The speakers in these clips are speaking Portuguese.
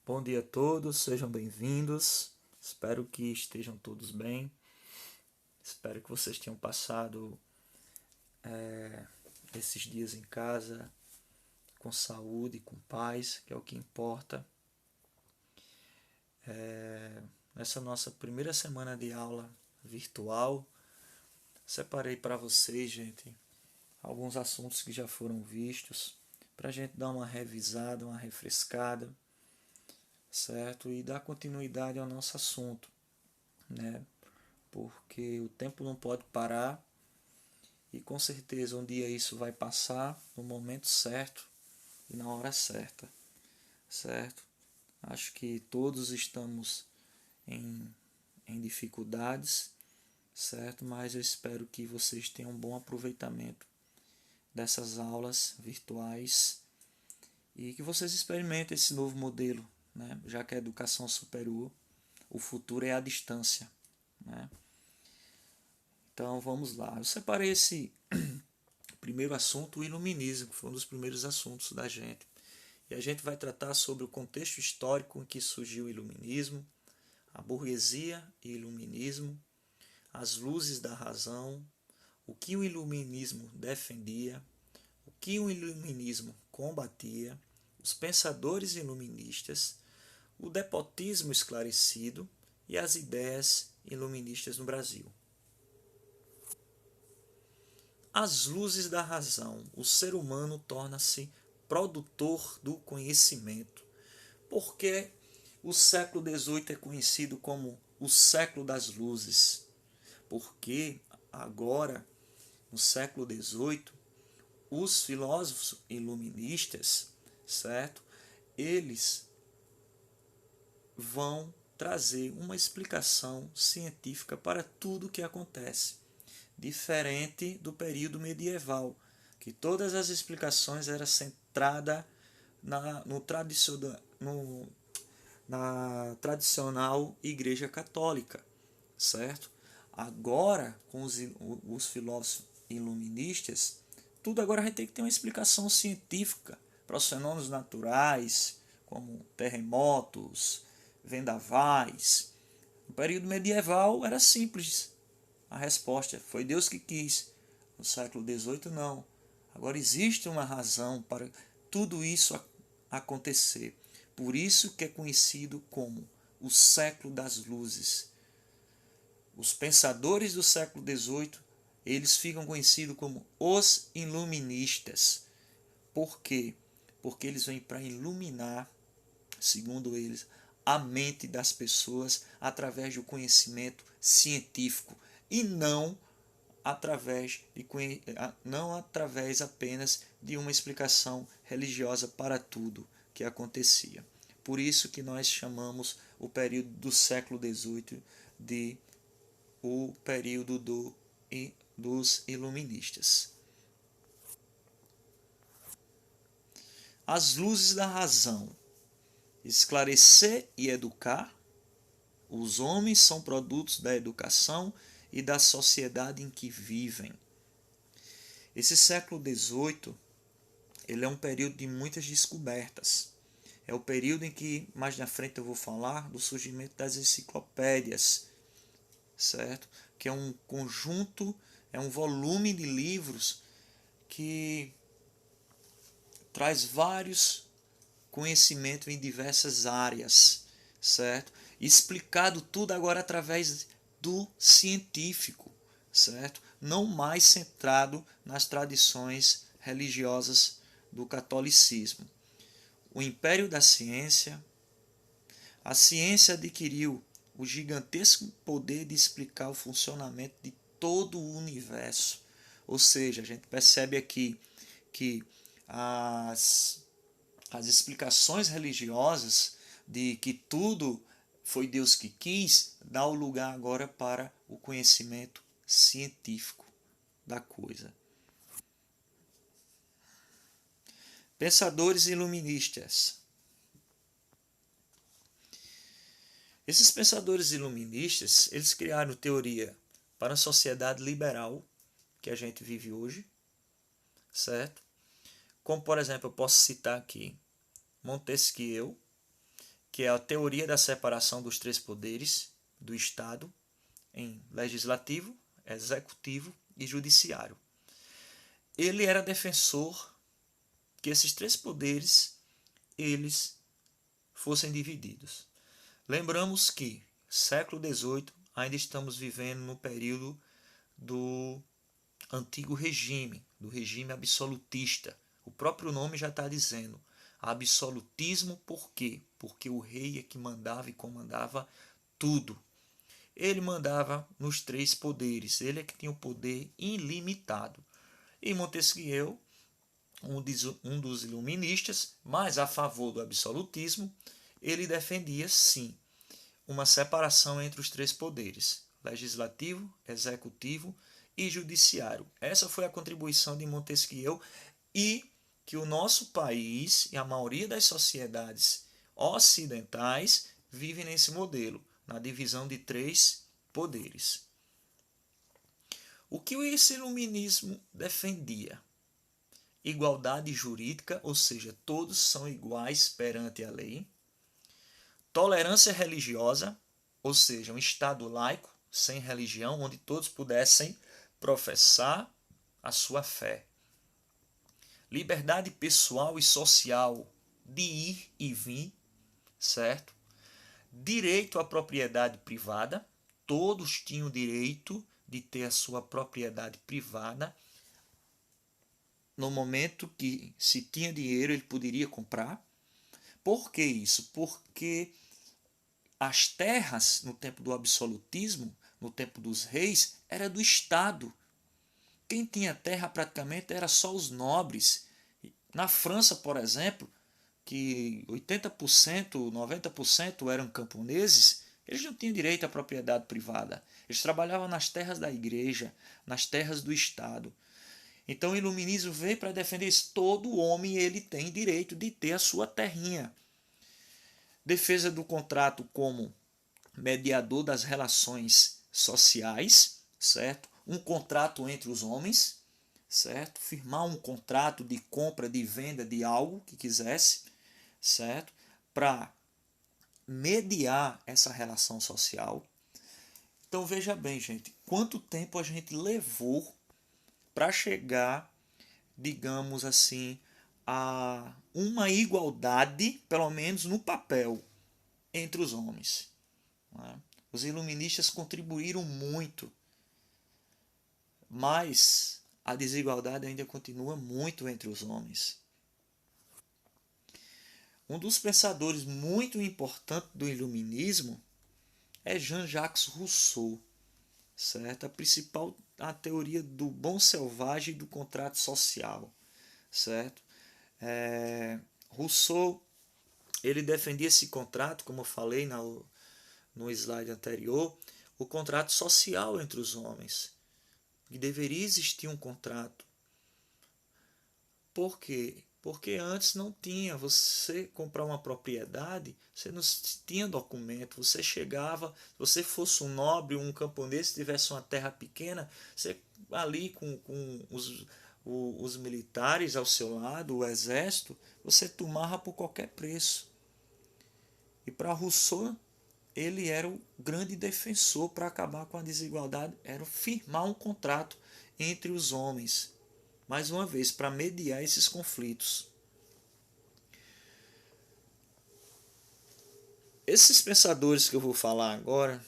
Bom dia a todos, sejam bem-vindos. Espero que estejam todos bem. Espero que vocês tenham passado esses dias em casa com saúde, com paz, que é o que importa. Nessa nossa primeira semana de aula virtual, separei para vocês, gente, alguns assuntos que já foram vistos, para a gente dar uma revisada, uma refrescada, certo? E dar continuidade ao nosso assunto, né? Porque o tempo não pode parar e com certeza um dia isso vai passar no momento certo e na hora certa, certo? Acho que todos estamos em dificuldades, certo? Mas eu espero que vocês tenham um bom aproveitamento dessas aulas virtuais e que vocês experimentem esse novo modelo, né? Já que a educação superior, o futuro é a distância, né? Então vamos lá. Eu separei esse primeiro assunto, o iluminismo, que foi um dos primeiros assuntos da gente. E a gente vai tratar sobre o contexto histórico em que surgiu o iluminismo, a burguesia e iluminismo, as luzes da razão, o que o iluminismo defendia, o que o iluminismo combatia, os pensadores iluministas, o despotismo esclarecido e as ideias iluministas no Brasil. As luzes da razão. O ser humano torna-se produtor do conhecimento. Por que o século XVIII é conhecido como o século das luzes? Porque agora, no século XVIII, os filósofos iluministas, certo? Eles vão trazer uma explicação científica para tudo o que acontece, diferente do período medieval, que todas as explicações eram centradas na tradicional Igreja Católica, certo? Agora, com os filósofos iluministas, tudo agora a gente tem que ter uma explicação científica para os fenômenos naturais, como terremotos, vendavais. No período medieval era simples a resposta, foi Deus que quis. No século XVIII, não. Agora existe uma razão para tudo isso acontecer. Por isso que é conhecido como o século das luzes. Os pensadores do século XVIII, eles ficam conhecidos como os iluministas. Por quê? Porque eles vêm para iluminar, segundo eles, a mente das pessoas através do conhecimento científico e não através apenas de uma explicação religiosa para tudo que acontecia. Por isso que nós chamamos o período do século XVIII de o período dos iluministas. As luzes da razão. Esclarecer e educar. Os homens são produtos da educação e da sociedade em que vivem. Esse século XVIII, ele é um período de muitas descobertas. É o período em que, mais na frente eu vou falar, do surgimento das enciclopédias, certo? Que é um conjunto, é um volume de livros que traz vários conhecimentos em diversas áreas, certo? Explicado tudo agora através do científico, certo? Não mais centrado nas tradições religiosas do catolicismo. O império da ciência, a ciência adquiriu o gigantesco poder de explicar o funcionamento de todo o universo. Ou seja, a gente percebe aqui que as explicações religiosas de que tudo foi Deus que quis, dá o lugar agora para o conhecimento científico da coisa. Pensadores iluministas. Esses pensadores iluministas, eles criaram teoria para a sociedade liberal que a gente vive hoje, certo? Como, por exemplo, eu posso citar aqui Montesquieu, que é a teoria da separação dos três poderes do Estado em legislativo, executivo e judiciário. Ele era defensor que esses três poderes eles fossem divididos. Lembramos que século XVIII ainda estamos vivendo no período do antigo regime, do regime absolutista. O próprio nome já está dizendo. Absolutismo por quê? Porque o rei é que mandava e comandava tudo. Ele mandava nos três poderes, ele é que tinha o poder ilimitado. E Montesquieu, um dos iluministas, mais a favor do absolutismo, ele defendia sim uma separação entre os três poderes, legislativo, executivo e judiciário. Essa foi a contribuição de Montesquieu e que o nosso país e a maioria das sociedades ocidentais vivem nesse modelo, na divisão de três poderes. O que esse iluminismo defendia? Igualdade jurídica, ou seja, todos são iguais perante a lei. Tolerância religiosa, ou seja, um Estado laico, sem religião, onde todos pudessem professar a sua fé. Liberdade pessoal e social de ir e vir, certo? Direito à propriedade privada, todos tinham direito de ter a sua propriedade privada. No momento que se tinha dinheiro, ele poderia comprar. Por que isso? Porque as terras, no tempo do absolutismo, no tempo dos reis, era do Estado. Quem tinha terra praticamente era só os nobres. Na França, por exemplo, que 80%, 90% eram camponeses, eles não tinham direito à propriedade privada. Eles trabalhavam nas terras da igreja, nas terras do Estado. Então o iluminismo veio para defender isso. Todo homem ele tem direito de ter a sua terrinha. Defesa do contrato como mediador das relações sociais, certo? Um contrato entre os homens, certo? Firmar um contrato de compra, de venda de algo que quisesse, certo? Para mediar essa relação social. Então veja bem, gente, quanto tempo a gente levou para chegar, digamos assim, a uma igualdade, pelo menos no papel, entre os homens. Né? Os iluministas contribuíram muito, mas a desigualdade ainda continua muito entre os homens. Um dos pensadores muito importantes do iluminismo é Jean-Jacques Rousseau, certo? A teoria do bom selvagem e do contrato social, certo? Rousseau ele defendia esse contrato, como eu falei no slide anterior, o contrato social entre os homens. E deveria existir um contrato. Por quê? Porque antes não tinha. Você comprar uma propriedade, você não tinha documento. Você chegava, se você fosse um nobre, um camponês, tivesse uma terra pequena, você ali com os militares ao seu lado, o exército, você tomava por qualquer preço. E para Rousseau, ele era o grande defensor para acabar com a desigualdade, era firmar um contrato entre os homens. Mais uma vez, para mediar esses conflitos. Esses pensadores que eu vou falar agora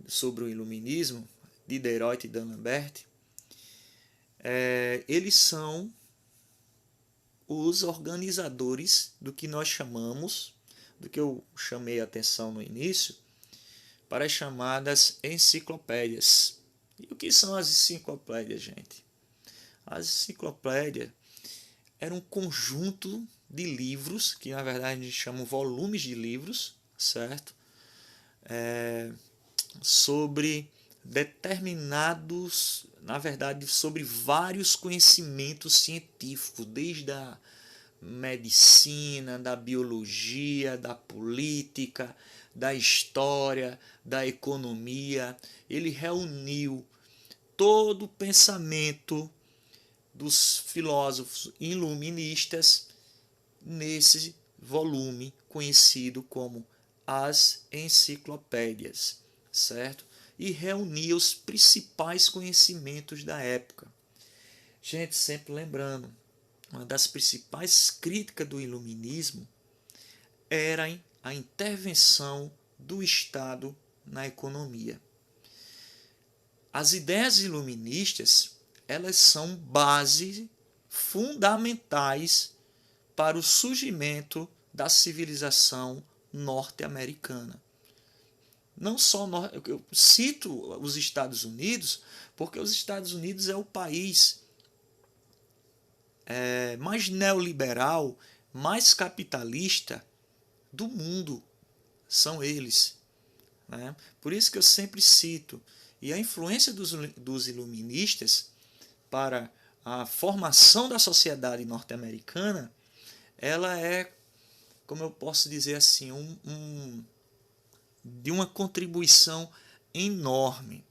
sobre o iluminismo, Diderot e D'Alembert, eles são os organizadores do que nós chamamos, do que eu chamei a atenção no início, para as chamadas enciclopédias. E o que são as enciclopédias, gente? As enciclopédias eram um conjunto de livros, que na verdade a gente chama volumes de livros, certo? Sobre determinados, na verdade, sobre vários conhecimentos científicos, desde a medicina, da biologia, da política, da história, da economia. Ele reuniu todo o pensamento dos filósofos iluministas nesse volume conhecido como As Enciclopédias, certo? E reunia os principais conhecimentos da época. Gente, sempre lembrando, uma das principais críticas do iluminismo era a intervenção do Estado na economia. As ideias iluministas, elas são bases fundamentais para o surgimento da civilização norte-americana. Não só eu cito os Estados Unidos, porque os Estados Unidos é o país mais neoliberal, mais capitalista do mundo. São eles. Né? Por isso que eu sempre cito. E a influência dos iluministas para a formação da sociedade norte-americana, ela é, como eu posso dizer assim, de uma contribuição enorme.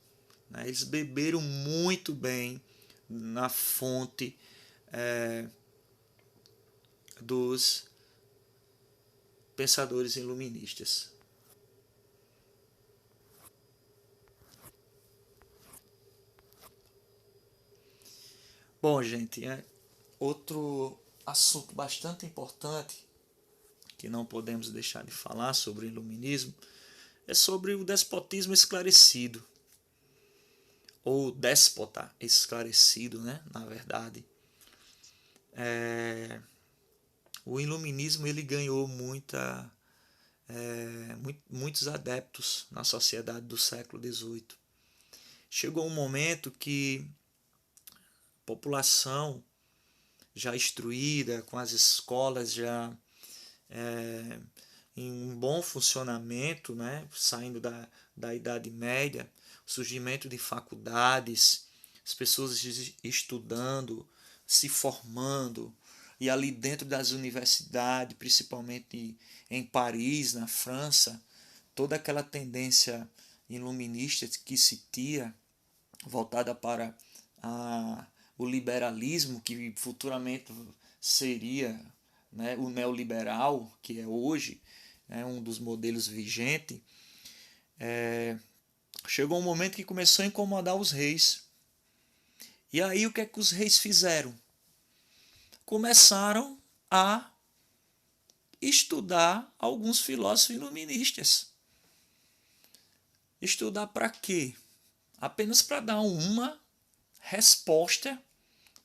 Né? Eles beberam muito bem na fonte dos pensadores iluministas. Bom, gente, outro assunto bastante importante que não podemos deixar de falar sobre o iluminismo é sobre o despotismo esclarecido, ou déspota esclarecido, né? Na verdade. O iluminismo ele ganhou muitos adeptos na sociedade do século XVIII. Chegou um momento que a população já instruída, com as escolas já em um bom funcionamento, né, saindo da Idade Média, o surgimento de faculdades, as pessoas estudando, se formando, e ali dentro das universidades, principalmente em Paris, na França, toda aquela tendência iluminista que se tinha, voltada para o liberalismo, que futuramente seria, né, o neoliberal, que é hoje um dos modelos vigentes, chegou um momento que começou a incomodar os reis. E aí o que é que os reis fizeram? Começaram a estudar alguns filósofos iluministas. Estudar para quê? Apenas para dar uma resposta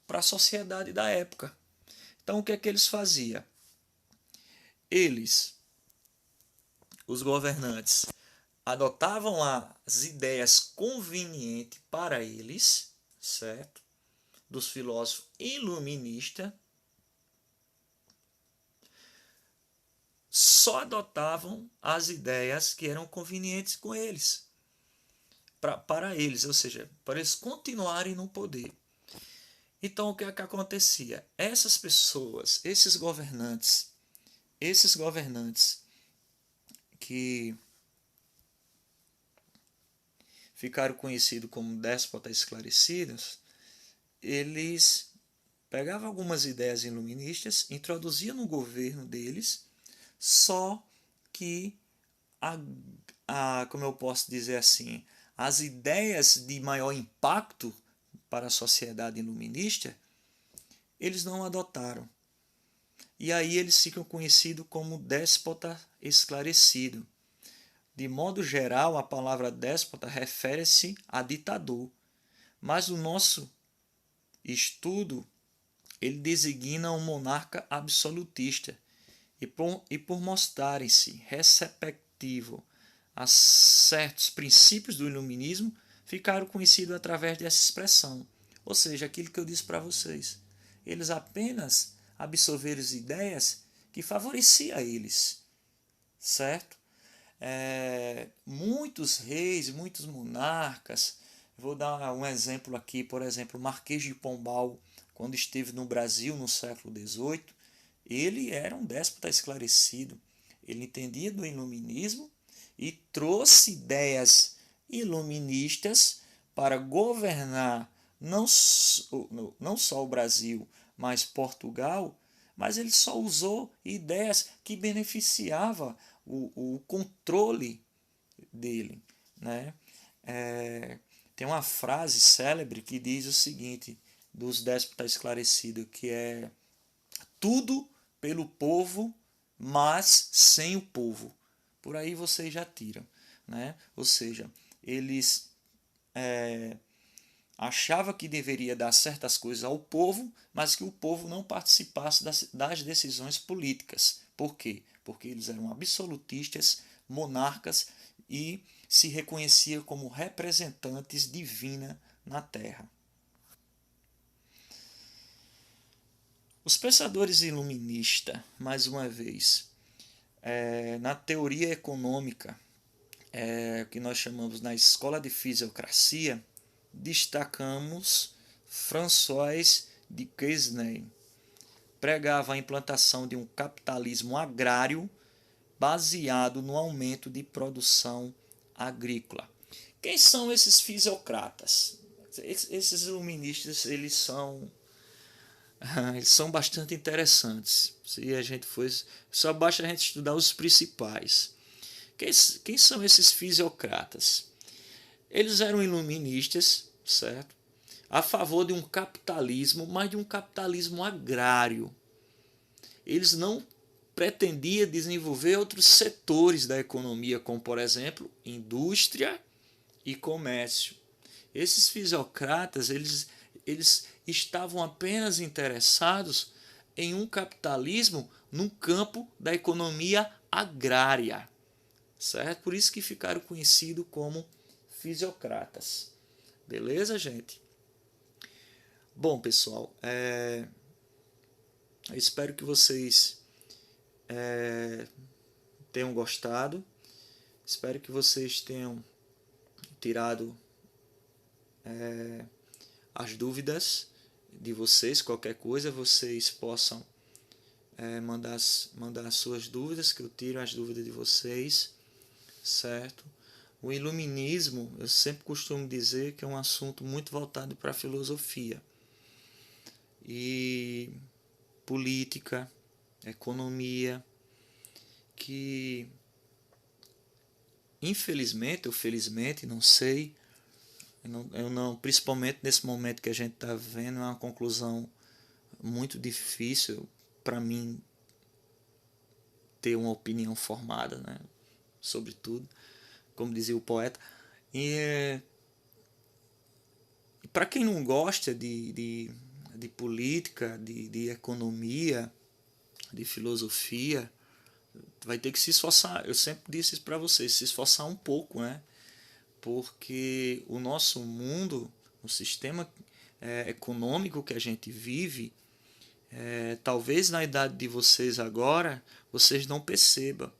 para a sociedade da época. Então o que é que eles faziam? Eles, os governantes, adotavam as ideias convenientes para eles, certo? Dos filósofos iluministas, só adotavam as ideias que eram convenientes com eles, para eles, ou seja, para eles continuarem no poder. Então, o que é que acontecia? Essas pessoas, esses governantes que ficaram conhecidos como déspotas esclarecidos, eles pegavam algumas ideias iluministas, introduziam no governo deles, só que, como eu posso dizer assim, as ideias de maior impacto para a sociedade iluminista, eles não adotaram. E aí eles ficam conhecidos como déspota esclarecido. De modo geral, a palavra déspota refere-se a ditador, mas o nosso estudo ele designa um monarca absolutista, e por mostrarem-se receptivo a certos princípios do iluminismo, ficaram conhecidos através dessa expressão. Ou seja, aquilo que eu disse para vocês. Eles apenas absorveram as ideias que favoreciam a eles, certo? Muitos reis, muitos monarcas, vou dar um exemplo aqui, por exemplo, o Marquês de Pombal, quando esteve no Brasil no século XVIII, ele era um déspota esclarecido, ele entendia do iluminismo e trouxe ideias iluministas para governar não só o Brasil, mas Portugal, mas ele só usou ideias que beneficiavam o controle dele, né? Tem uma frase célebre que diz o seguinte, dos déspotas esclarecidos, que é: tudo pelo povo, mas sem o povo. Por aí vocês já tiram, né? Ou seja, eles achavam que deveria dar certas coisas ao povo, mas que o povo não participasse das decisões políticas. Por quê? Porque eles eram absolutistas, monarcas e se reconheciam como representantes divinos na Terra. Os pensadores iluministas, mais uma vez, na teoria econômica, que nós chamamos na escola de fisiocracia, destacamos François de Quesnay. Pregava a implantação de um capitalismo agrário baseado no aumento de produção agrícola. Quem são esses fisiocratas? Esses iluministas, eles são bastante interessantes. Se a gente só basta a gente estudar os principais. Quem são esses fisiocratas? Eles eram iluministas, certo? A favor de um capitalismo, mas de um capitalismo agrário. Eles não pretendiam desenvolver outros setores da economia, como, por exemplo, indústria e comércio. Esses fisiocratas, eles estavam apenas interessados em um capitalismo no campo da economia agrária, certo? Por isso que ficaram conhecidos como fisiocratas. Beleza, gente? Bom, pessoal, eu espero que vocês tenham gostado. Espero que vocês tenham tirado as dúvidas de vocês. Qualquer coisa, vocês possam mandar as suas dúvidas, que eu tiro as dúvidas de vocês, certo? O iluminismo, eu sempre costumo dizer que é um assunto muito voltado para a filosofia e política, economia, que infelizmente ou felizmente, não sei, eu não, principalmente nesse momento que a gente está vivendo, é uma conclusão muito difícil para mim ter uma opinião formada, né, sobre tudo, como dizia o poeta. E para quem não gosta de política, de economia, de filosofia, vai ter que se esforçar. Eu sempre disse isso para vocês, se esforçar um pouco, né? Porque o nosso mundo, o sistema econômico que a gente vive, talvez na idade de vocês agora, vocês não percebam,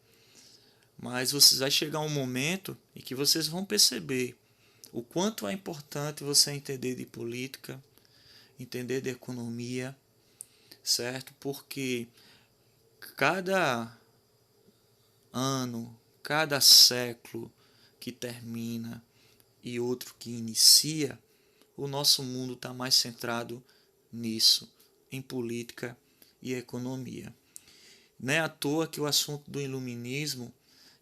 mas vocês vai chegar um momento em que vocês vão perceber o quanto é importante você entender de política, entender de economia, certo? Porque cada ano, cada século que termina e outro que inicia, o nosso mundo está mais centrado nisso, em política e economia. Não é à toa que o assunto do iluminismo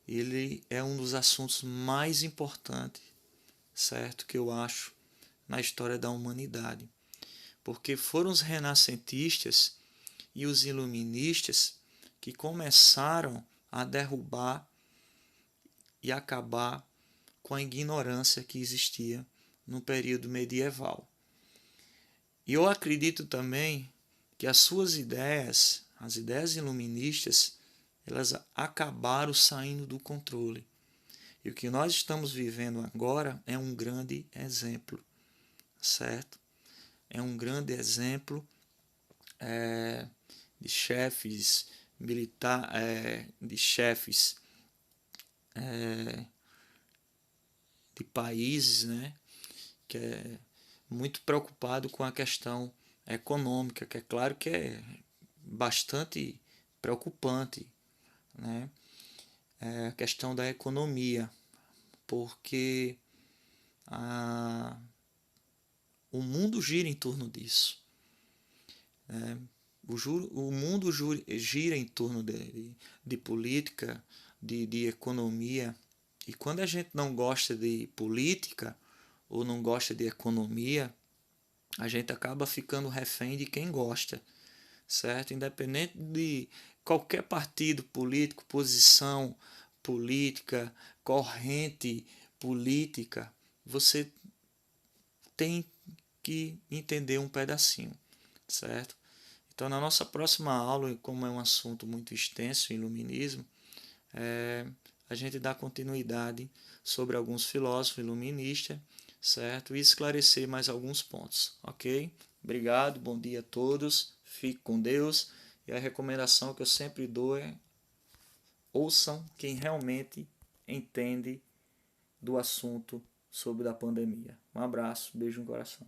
ele é um dos assuntos mais importantes, certo? Que eu acho na história da humanidade. Porque foram os renascentistas e os iluministas que começaram a derrubar e acabar com a ignorância que existia no período medieval. E eu acredito também que as suas ideias, as ideias iluministas, elas acabaram saindo do controle. E o que nós estamos vivendo agora é um grande exemplo, certo? É um grande exemplo de chefes militares, de chefes de países, né, que é muito preocupado com a questão econômica, que é claro que é bastante preocupante, né, a questão da economia, porque o mundo gira em torno disso, né? o mundo gira em torno de política, de economia. E quando a gente não gosta de política ou não gosta de economia, a gente acaba ficando refém de quem gosta, certo? Independente de qualquer partido político, posição política, corrente política, você tem que entender um pedacinho, certo? Então, na nossa próxima aula, como é um assunto muito extenso, iluminismo, a gente dá continuidade sobre alguns filósofos iluministas, certo? E esclarecer mais alguns pontos, ok? Obrigado, bom dia a todos, fique com Deus. E a recomendação que eu sempre dou é: ouçam quem realmente entende do assunto sobre a pandemia. Um abraço, beijo no coração.